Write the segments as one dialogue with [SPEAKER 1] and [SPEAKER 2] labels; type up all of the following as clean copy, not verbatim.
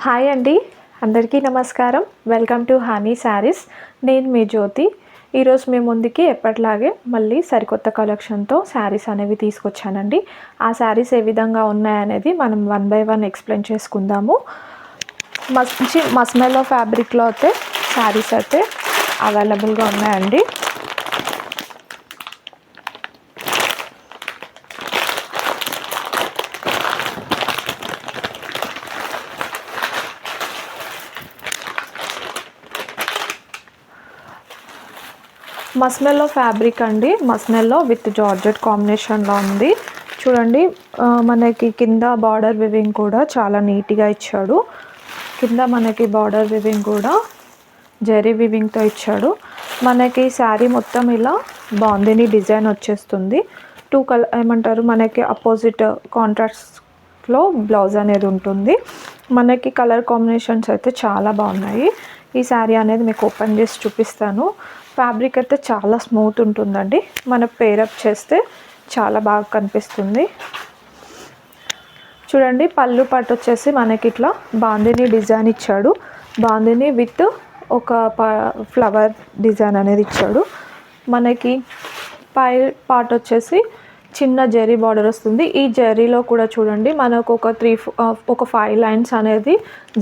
[SPEAKER 1] Hi అండి, అందరికీ నమస్కారం. Welcome to honey saris. నేను మీ జ్యోతి. ఈరోజు మీ ముందుకి ఎప్పటిలాగే మళ్ళీ సరికొత్త కలెక్షన్తో శారీస్ అనేవి తీసుకొచ్చానండి. ఆ శారీస్ ఏ విధంగా ఉన్నాయనేది మనం వన్ బై వన్ ఎక్స్ప్లెయిన్ చేసుకుందాము. మంచి మస్మెల్లో ఫ్యాబ్రిక్లో అయితే శారీస్ అయితే అవైలబుల్గా ఉన్నాయండి. మస్మెల్లో ఫ్యాబ్రిక్ అండి, మస్మెల్లో విత్ జార్జెట్ కాంబినేషన్లో ఉంది. చూడండి, మనకి కింద బార్డర్ వివింగ్ కూడా చాలా నీట్గా ఇచ్చాడు. కింద మనకి బార్డర్ వివింగ్ కూడా జెరీ వివింగ్తో ఇచ్చాడు. మనకి శారీ మొత్తం ఇలా బాందిని డిజైన్ వచ్చేస్తుంది. మనకి అపోజిట్ కాంట్రాస్ట్లో బ్లౌజ్ అనేది ఉంటుంది. మనకి కలర్ కాంబినేషన్స్ అయితే చాలా బాగున్నాయి. ఈ శారీ అనేది మీకు ఓపెన్ చేసి చూపిస్తాను. ఫ్యాబ్రిక్ అయితే చాలా స్మూత్ ఉంటుందండి. మనం పేరప్ చేస్తే చాలా బాగా కనిపిస్తుంది. చూడండి, పళ్ళు పట్టు వచ్చేసి మనకి ఇట్లా బాందిని డిజైన్ ఇచ్చాడు. బాందిని విత్ ఒక ఫ్లవర్ డిజైన్ అనేది ఇచ్చాడు. మనకి పై పార్ట్ వచ్చేసి చిన్న జెరీ బార్డర్ వస్తుంది. ఈ జెరీలో కూడా చూడండి మనకు ఒక 5 లైన్స్ అనేది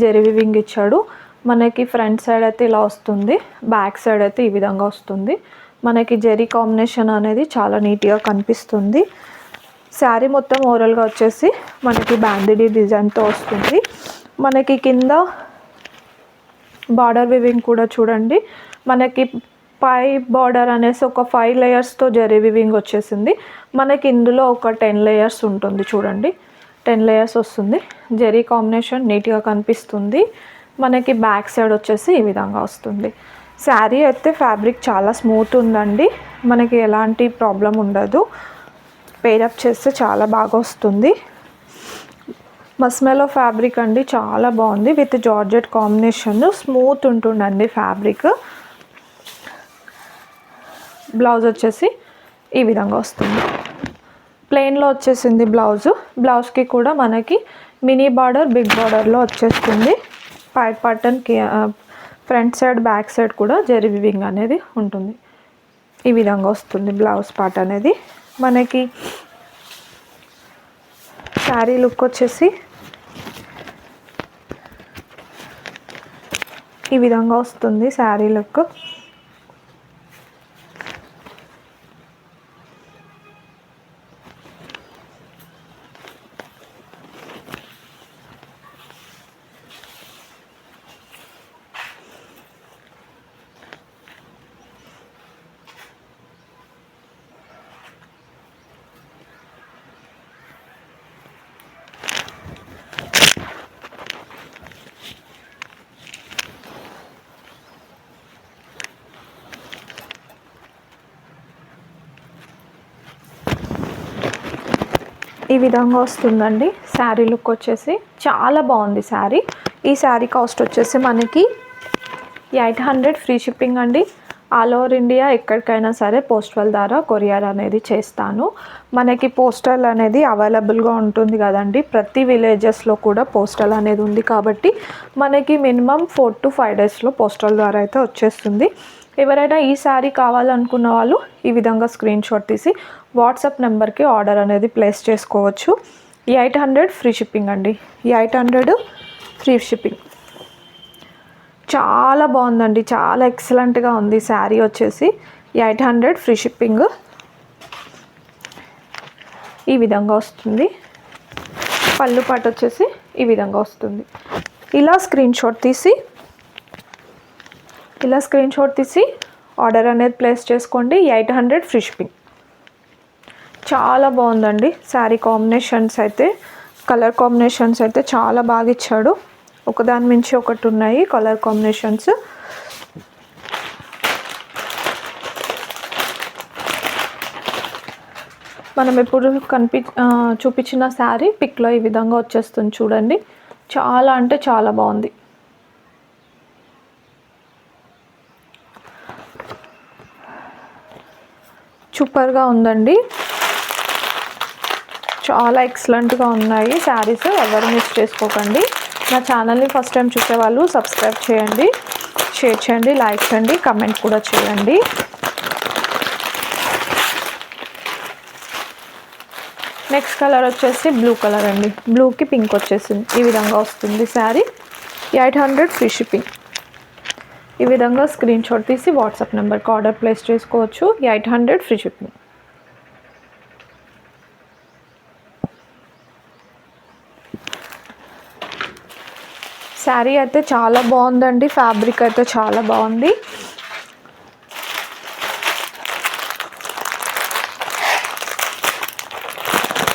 [SPEAKER 1] జెరీ వివింగ్ ఇచ్చాడు. మనకి ఫ్రంట్ సైడ్ అయితే ఇలా వస్తుంది, బ్యాక్ సైడ్ అయితే ఈ విధంగా వస్తుంది. మనకి జెరీ కాంబినేషన్ అనేది చాలా నీట్గా కనిపిస్తుంది. శారీ మొత్తం ఓవరాల్గా వచ్చేసి మనకి బాందిని డిజైన్తో వస్తుంది. మనకి కింద బార్డర్ వివింగ్ కూడా చూడండి, మనకి పై బార్డర్ అనేసి ఒక 5 లేయర్స్తో జెరీ వివింగ్ వచ్చేసింది. మనకి ఇందులో ఒక 10 లేయర్స్ ఉంటుంది. చూడండి, 10 లేయర్స్ వస్తుంది. జెరీ కాంబినేషన్ నీట్గా కనిపిస్తుంది. మనకి బ్యాక్ సైడ్ వచ్చేసి ఈ విధంగా వస్తుంది. శారీ అయితే ఫ్యాబ్రిక్ చాలా స్మూత్ ఉందండి. మనకి ఎలాంటి ప్రాబ్లం ఉండదు. పేరప్ చేస్తే చాలా బాగా వస్తుంది. మస్మెల్లో ఫ్యాబ్రిక్ అండి, చాలా బాగుంది. విత్ జార్జెట్ కాంబినేషన్ స్మూత్ ఉంటుందండి ఫ్యాబ్రిక్. బ్లౌజ్ వచ్చేసి ఈ విధంగా వస్తుంది. ప్లెయిన్లో వచ్చేసింది బ్లౌజ్కి కూడా మనకి మినీ బార్డర్ బిగ్ బార్డర్లో వచ్చేస్తుంది. పై button front side back side కూడా జెరీ వివింగ్ అనేది ఉంటుంది. ఈ విధంగా వస్తుంది బ్లౌజ్ పార్ట్ అనేది. మనకి శారీ లుక్ వచ్చేసి ఈ విధంగా వస్తుంది. శారీ లుక్ ఈ విధంగా వస్తుందండి. శారీ లుక్ వచ్చేసి చాలా బాగుంది శారీ. ఈ శారీ కాస్ట్ వచ్చేసి మనకి 800 ఫ్రీ షిప్పింగ్ అండి. ఆల్ ఓవర్ ఇండియా ఎక్కడికైనా సరే పోస్టల్ ద్వారా కొరియర్ అనేది చేస్తాను. మనకి పోస్టల్ అనేది అవైలబుల్గా ఉంటుంది కదండి. ప్రతి విలేజెస్లో కూడా పోస్టల్ అనేది ఉంది కాబట్టి మనకి మినిమం 4 to 5 డేస్లో పోస్టల్ ద్వారా అయితే వచ్చేస్తుంది. ఎవరైనా ఈ శారీ కావాలనుకున్న వాళ్ళు ఈ విధంగా స్క్రీన్ షాట్ తీసి వాట్సాప్ నెంబర్కి ఆర్డర్ అనేది ప్లేస్ చేసుకోవచ్చు. 800 ఫ్రీ షిప్పింగ్ అండి. 800 ఫ్రీ షిప్పింగ్. చాలా బాగుందండి, చాలా ఎక్సలెంట్గా ఉంది శారీ వచ్చేసి. 800 ఫ్రీ షిప్పింగ్. ఈ విధంగా వస్తుంది. పళ్ళు పాటు వచ్చేసి ఈ విధంగా వస్తుంది. ఇలా స్క్రీన్ షాట్ తీసి ఆర్డర్ అనేది ప్లేస్ చేసుకోండి. 800 ఫ్రీ షిప్పింగ్. చాలా బాగుందండి శారీ కాంబినేషన్స్ అయితే, కలర్ కాంబినేషన్స్ అయితే చాలా బాగా ఇచ్చాడు. ఒకదాని మించి ఒకటి ఉన్నాయి కలర్ కాంబినేషన్స్. మనం ఎప్పుడు చూపించిన శారీ పిక్లో ఈ విధంగా వచ్చేస్తుంది. చూడండి, చాలా అంటే చాలా బాగుంది. సూపర్గా ఉందండి. చాలా ఎక్సలెంట్గా ఉన్నాయి శారీస్. ఎవరు మిస్ చేసుకోకండి. నా ఛానల్ని ఫస్ట్ టైం చూసేవాళ్ళు సబ్స్క్రైబ్ చేయండి, షేర్ చేయండి, లైక్ చేయండి, కమెంట్ కూడా చేయండి. నెక్స్ట్ కలర్ వచ్చేసి బ్లూ కలర్ అండి. బ్లూకి పింక్ వచ్చేసింది. ఈ విధంగా వస్తుంది శారీ. 800 free shipping. ఈ విధంగా స్క్రీన్ షాట్ తీసి వాట్సాప్ నెంబర్కి ఆర్డర్ ప్లేస్ చేసుకోవచ్చు. 800 ఫ్రీ షిప్పింగ్. శారీ అయితే చాలా బాగుందండి. ఫ్యాబ్రిక్ అయితే చాలా బాగుంది.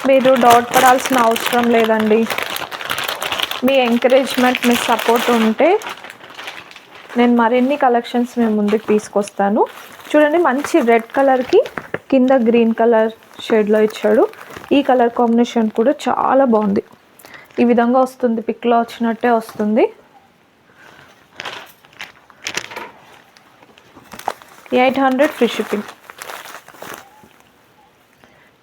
[SPEAKER 1] మీరు డౌట్ పడాల్సిన అవసరం లేదండి. మీ ఎంకరేజ్మెంట్, మీ సపోర్ట్ ఉంటే నేను మరిన్ని కలెక్షన్స్ మేము ముందుకు తీసుకొస్తాను. చూడండి, మంచి రెడ్ కలర్కి కింద గ్రీన్ కలర్ షేడ్లో ఇచ్చాడు. ఈ కలర్ కాంబినేషన్ కూడా చాలా బాగుంది. ఈ విధంగా వస్తుంది, పిక్లో వచ్చినట్టే వస్తుంది. 800 ఫ్రీ షిప్పింగ్.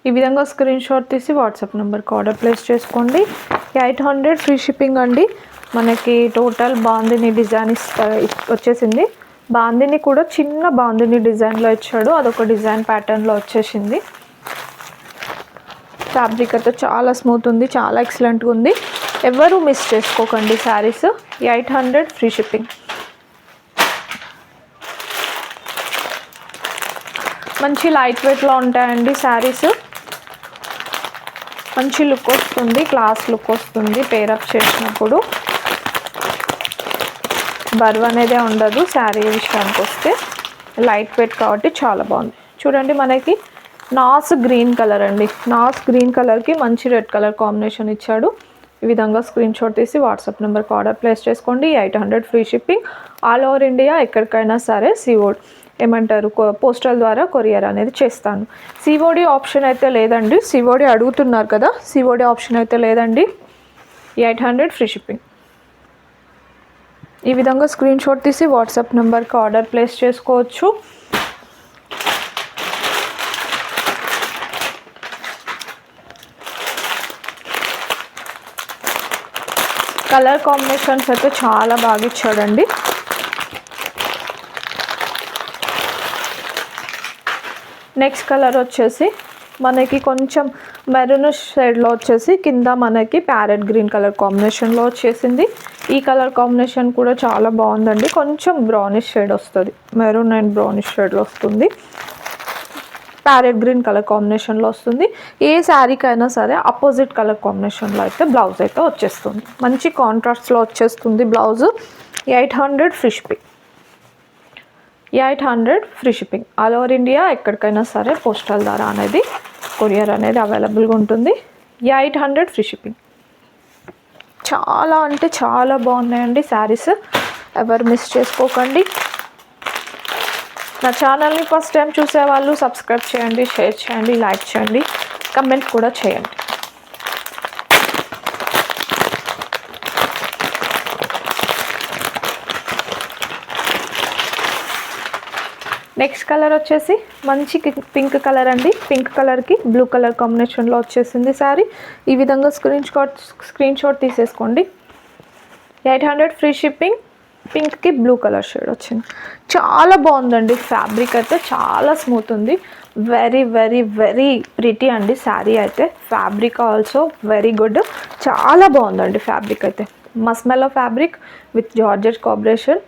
[SPEAKER 1] ఈ విధంగా స్క్రీన్ షాట్ తీసి వాట్సాప్ నెంబర్కి ఆర్డర్ ప్లేస్ చేసుకోండి. 800 ఫ్రీ షిప్పింగ్ అండి. మనకి టోటల్ బాందిని డిజైన్ వచ్చేసింది. బాందిని కూడా చిన్న బాందిని డిజైన్లో ఇచ్చాడు. అదొక డిజైన్ ప్యాటర్న్లో వచ్చేసింది. ఫ్యాబ్రిక్ అయితే చాలా స్మూత్ ఉంది, చాలా ఎక్సలెంట్గా ఉంది. ఎవరు మిస్ చేసుకోకండి శారీస్. 800 free shipping. మంచి లైట్ వెయిట్లో ఉంటాయండి శారీస్. మంచి లుక్ వస్తుంది, క్లాస్ లుక్ వస్తుంది. పేరప్ చేసినప్పుడు బరువు అనేదే ఉండదు. శారీ విషయానికి వస్తే లైట్ వెయిట్ కాబట్టి చాలా బాగుంది. చూడండి, మనకి నాస్ గ్రీన్ కలర్ అండి. నాస్ గ్రీన్ కలర్కి మంచి రెడ్ కలర్ కాంబినేషన్ ఇచ్చాడు. ఈ విధంగా స్క్రీన్ షాట్ తీసి వాట్సాప్ నెంబర్కి ఆర్డర్ ప్లేస్ చేసుకోండి. 800 free shipping. All over India ఎక్కడికైనా సరే సిఓడి ఏమంటారు పోస్టల్ ద్వారా కొరియర్ అనేది చేస్తాను. సిఓడి ఆప్షన్ అయితే లేదండి. సిఓడి అడుగుతున్నారు కదా, సిఓడి ఆప్షన్ అయితే లేదండి. 800 ఫ్రీ షిప్పింగ్. ఈ విధంగా స్క్రీన్ షాట్ తీసి వాట్సాప్ నెంబర్కి ఆర్డర్ ప్లేస్ చేసుకోవచ్చు. కలర్ కాంబినేషన్స్ అయితే చాలా బాగా ఇచ్చాడండి. నెక్స్ట్ కలర్ వచ్చేసి మనకి కొంచెం మెరూన్ షేడ్లో వచ్చేసి కింద మనకి ప్యారెట్ గ్రీన్ కలర్ కాంబినేషన్లో వచ్చేసింది. ఈ కలర్ కాంబినేషన్ కూడా చాలా బాగుందండి. కొంచెం బ్రౌనిష్ షేడ్ వస్తుంది, మెరూన్ అండ్ బ్రౌనిష్ షేడ్లో వస్తుంది. ప్యారెట్ గ్రీన్ కలర్ కాంబినేషన్లో వస్తుంది. ఏ శారీకైనా సరే అపోజిట్ కలర్ కాంబినేషన్లో అయితే బ్లౌజ్ అయితే వచ్చేస్తుంది. మంచి కాంట్రాస్ట్లో వచ్చేస్తుంది blouse. 800 free shipping. 800 free shipping. All over India ఎక్కడికైనా సరే పోస్టల్ ద్వారా అనేది కొరియర్ అనేది అవైలబుల్గా ఉంటుంది. 800 ఫ్రీ షిప్పింగ్. చాలా అంటే చాలా బాగున్నాయండి శారీస్. ఎవరు మిస్ చేసుకోకండి. నా ఛానల్ని ఫస్ట్ టైం చూసేవాళ్ళు సబ్స్క్రైబ్ చేయండి, షేర్ చేయండి, లైక్ చేయండి, కమెంట్ కూడా చేయండి. నెక్స్ట్ కలర్ వచ్చేసి మంచి పింక్ కలర్ అండి. పింక్ కలర్కి బ్లూ కలర్ కాంబినేషన్లో వచ్చేసింది శారీ. ఈ విధంగా స్క్రీన్ షాట్ తీసేసుకోండి. 800 ఫ్రీ షిప్పింగ్. పింక్కి బ్లూ కలర్ షేడ్ వచ్చింది. చాలా బాగుందండి. ఫ్యాబ్రిక్ అయితే చాలా స్మూత్ ఉంది. వెరీ వెరీ వెరీ ప్రిటీ అండి శారీ అయితే. Fabric also very good. చాలా బాగుందండి ఫ్యాబ్రిక్ అయితే. మస్మెల్లో ఫ్యాబ్రిక్ విత్ జార్జెట్ కాంబినేషన్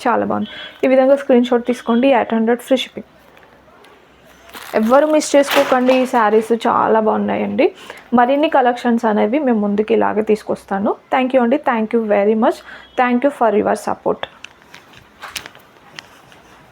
[SPEAKER 1] చాలా బాగుంది. ఈ విధంగా స్క్రీన్ షాట్ తీసుకోండి. 800 ఫ్రీ షిప్పింగ్. ఎవ్వరు మిస్ చేసుకోకండి. ఈ శారీస్ చాలా బాగున్నాయండి. మరిన్ని కలెక్షన్స్ అనేవి మేము ముందుకు ఇలాగే తీసుకొస్తాను. థ్యాంక్ యూ అండి. Thank you very much. Thank you for your support.